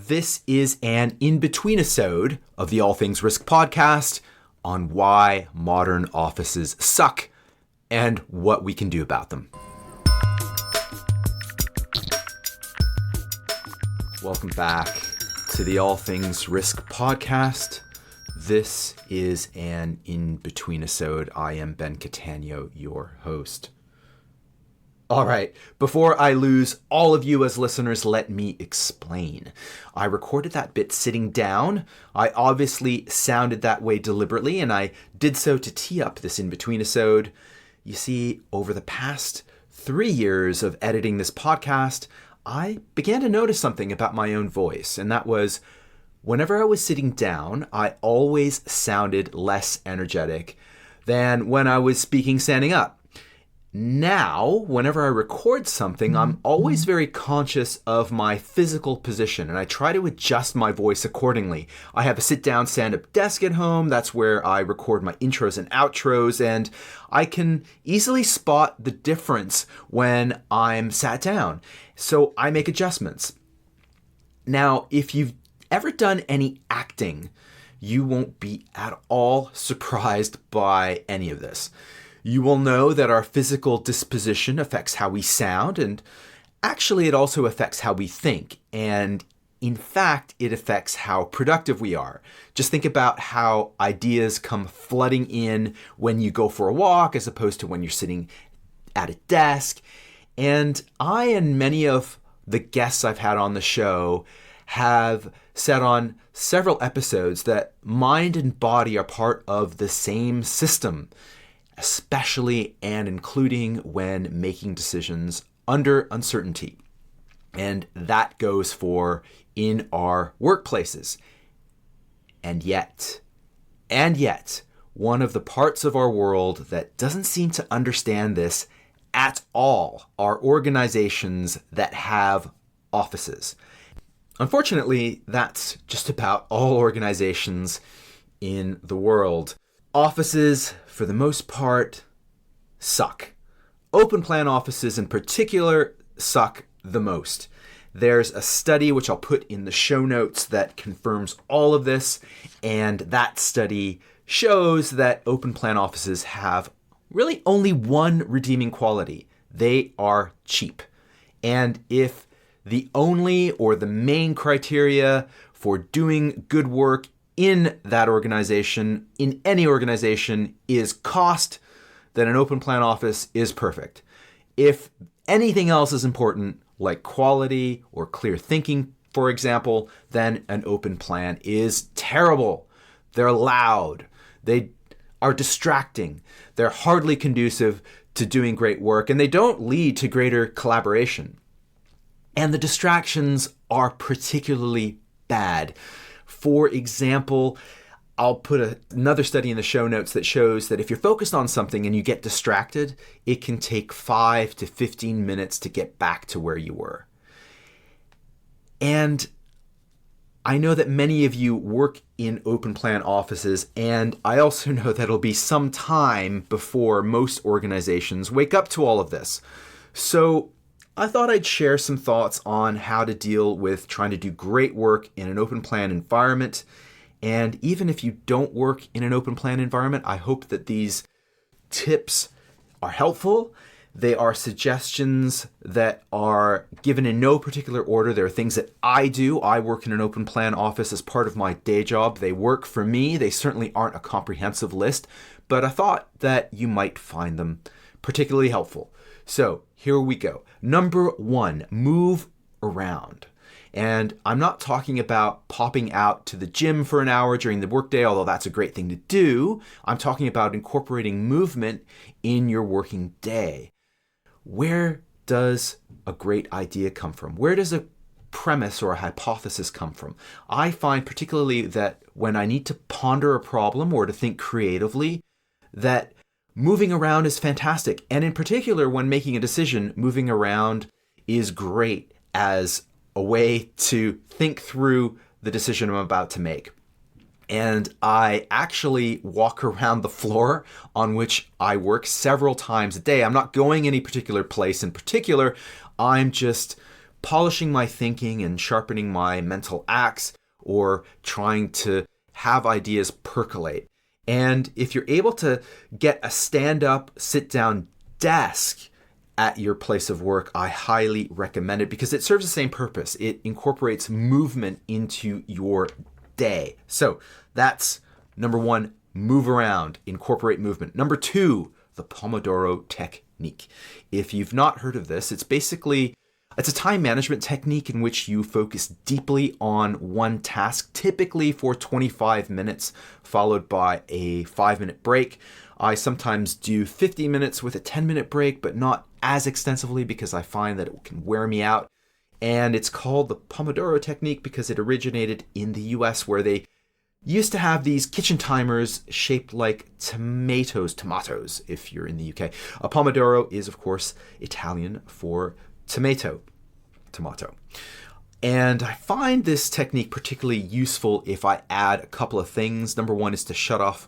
This is an In-betweenisode of the All Things Risk podcast on why modern offices suck and what we can do about them. Welcome back to the All Things Risk podcast. This is an In-betweenisode. I am Ben Catania, your host. All right, before I lose all of you as listeners, let me explain. I recorded that bit sitting down. I obviously sounded that way deliberately, and I did so to tee up this In-betweenisode. You see, over the past 3 years of editing this podcast, I began to notice something about my own voice, and that was whenever I was sitting down, I always sounded less energetic than when I was speaking standing up. Now, whenever I record something, I'm always very conscious of my physical position, and I try to adjust my voice accordingly. I have a sit-down, stand-up desk at home. That's where I record my intros and outros, and I can easily spot the difference when I'm sat down. So I make adjustments. Now, if you've ever done any acting, you won't be at all surprised by any of this. You will know that our physical disposition affects how we sound, and actually it also affects how we think. And in fact, it affects how productive we are. Just think about how ideas come flooding in when you go for a walk as opposed to when you're sitting at a desk. And I and many of the guests I've had on the show have said on several episodes that mind and body are part of the same system, especially and including when making decisions under uncertainty. And that goes for in our workplaces. And yet, one of the parts of our world that doesn't seem to understand this at all are organizations that have offices. Unfortunately, that's just about all organizations in the world. Offices, for the most part, suck. Open plan offices in particular suck the most. There's a study which I'll put in the show notes that confirms all of this, and that study shows that open plan offices have really only one redeeming quality. They are cheap. And if the only or the main criteria for doing good work in that organization, in any organization, is cost, then an open plan office is perfect. If anything else is important, like quality or clear thinking, for example, then an open plan is terrible. They're loud. They are distracting. They're hardly conducive to doing great work, and they don't lead to greater collaboration. And the distractions are particularly bad. For example, I'll put another study in the show notes that shows that if you're focused on something and you get distracted, it can take 5 to 15 minutes to get back to where you were. And I know that many of you work in open plan offices, and I also know that it'll be some time before most organizations wake up to all of this. So I thought I'd share some thoughts on how to deal with trying to do great work in an open plan environment. And even if you don't work in an open plan environment, I hope that these tips are helpful. They are suggestions that are given in no particular order. There are things that I do. I work in an open plan office as part of my day job. They work for me. They certainly aren't a comprehensive list, but I thought that you might find them particularly helpful. So here we go. Number 1, move around. And I'm not talking about popping out to the gym for an hour during the workday, although that's a great thing to do. I'm talking about incorporating movement in your working day. Where does a great idea come from? Where does a premise or a hypothesis come from? I find particularly that when I need to ponder a problem or to think creatively, that moving around is fantastic. And in particular, when making a decision, moving around is great as a way to think through the decision I'm about to make. And I actually walk around the floor on which I work several times a day. I'm not going any particular place in particular. I'm just polishing my thinking and sharpening my mental axe, or trying to have ideas percolate. And if you're able to get a stand-up, sit-down desk at your place of work, I highly recommend it because it serves the same purpose. It incorporates movement into your day. So that's number one, move around, incorporate movement. Number two, the Pomodoro technique. If you've not heard of this, it's a time management technique in which you focus deeply on one task, typically for 25 minutes, followed by a 5-minute break. I sometimes do 50 minutes with a 10-minute break, but not as extensively because I find that it can wear me out. And it's called the Pomodoro technique because it originated in the US, where they used to have these kitchen timers shaped like tomatoes, if you're in the UK. A Pomodoro is, of course, Italian for tomato. And I find this technique particularly useful if I add a couple of things. Number one is to shut off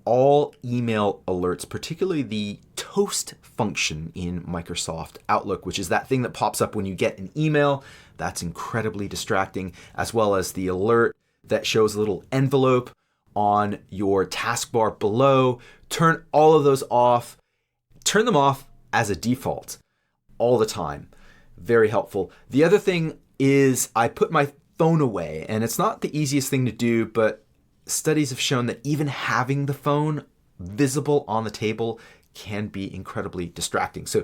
all email alerts, particularly the toast function in Microsoft Outlook, which is that thing that pops up when you get an email. That's incredibly distracting, as well as the alert that shows a little envelope on your taskbar below. Turn all of those off. Turn them off as a default all the time. Very helpful. The other thing is I put my phone away, and it's not the easiest thing to do, but studies have shown that even having the phone visible on the table can be incredibly distracting. So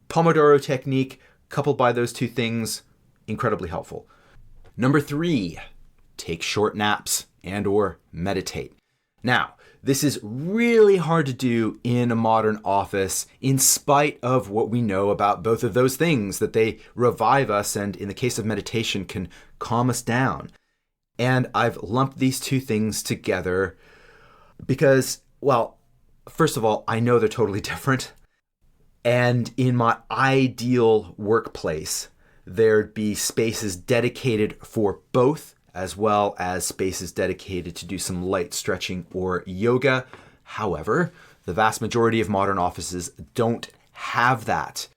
Pomodoro technique coupled by those two things, incredibly helpful. Number three, take short naps and or meditate. Now, this is really hard to do in a modern office in spite of what we know about both of those things, that they revive us and in the case of meditation can calm us down. And I've lumped these two things together because, well, first of all, I know they're totally different. And in my ideal workplace, there'd be spaces dedicated for both, as well as spaces dedicated to do some light stretching or yoga. However, the vast majority of modern offices don't have that.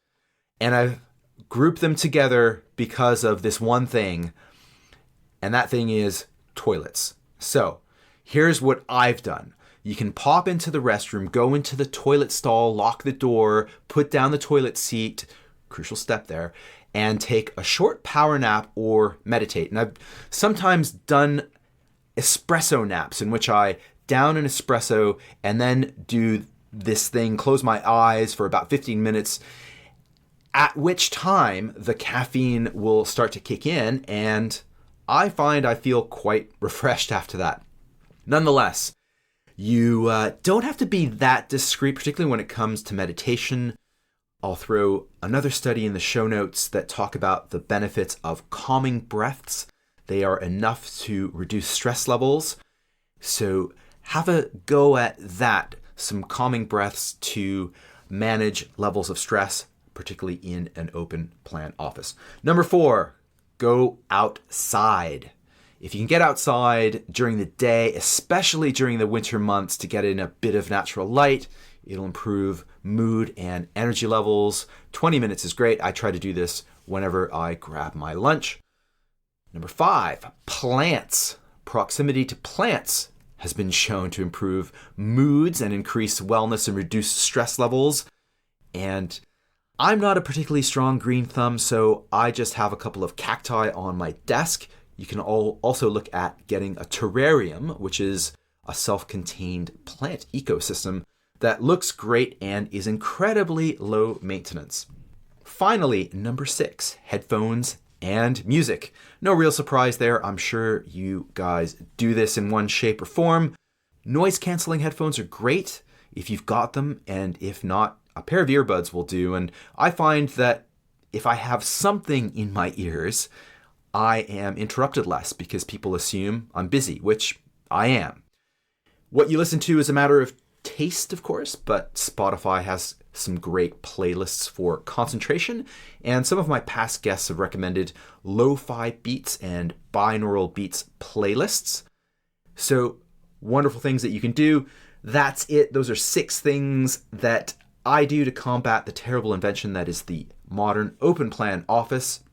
And I've grouped them together because of this one thing, and that thing is toilets. So here's what I've done. You can pop into the restroom, go into the toilet stall, lock the door, put down the toilet seat, crucial step there, and take a short power nap or meditate. And I've sometimes done espresso naps in which I down an espresso and then do this thing, close my eyes for about 15 minutes, at which time the caffeine will start to kick in, and I find I feel quite refreshed after that. Nonetheless, you don't have to be that discreet, particularly when it comes to meditation. I'll throw another study in the show notes that talk about the benefits of calming breaths. They are enough to reduce stress levels. So have a go at that, some calming breaths to manage levels of stress, particularly in an open plan office. Number 4, go outside. If you can get outside during the day, especially during the winter months, to get in a bit of natural light, it'll improve mood and energy levels. 20 minutes is great. I try to do this whenever I grab my lunch. Number 5, plants. Proximity to plants has been shown to improve moods and increase wellness and reduce stress levels. And I'm not a particularly strong green thumb, so I just have a couple of cacti on my desk. You can also look at getting a terrarium, which is a self-contained plant ecosystem that looks great and is incredibly low maintenance. Finally, number 6, headphones and music. No real surprise there. I'm sure you guys do this in one shape or form. Noise-canceling headphones are great if you've got them, and if not, a pair of earbuds will do. And I find that if I have something in my ears, I am interrupted less because people assume I'm busy, which I am. What you listen to is a matter of taste, of course, but Spotify has some great playlists for concentration, and some of my past guests have recommended lo-fi beats and binaural beats playlists. So wonderful things that you can do. That's it. Those are 6 things that I do to combat the terrible invention that is the modern open plan office.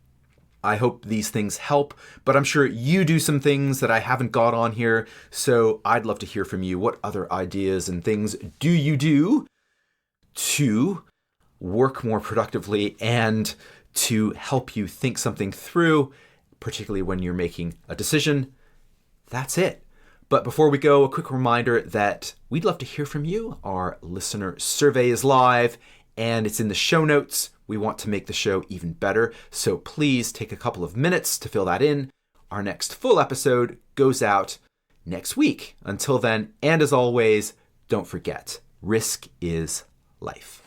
I hope these things help, but I'm sure you do some things that I haven't got on here, so I'd love to hear from you. What other ideas and things do you do to work more productively and to help you think something through, particularly when you're making a decision? That's it. But before we go, a quick reminder that we'd love to hear from you. Our listener survey is live and it's in the show notes. We want to make the show even better, so please take a couple of minutes to fill that in. Our next full episode goes out next week. Until then, and as always, don't forget, risk is life.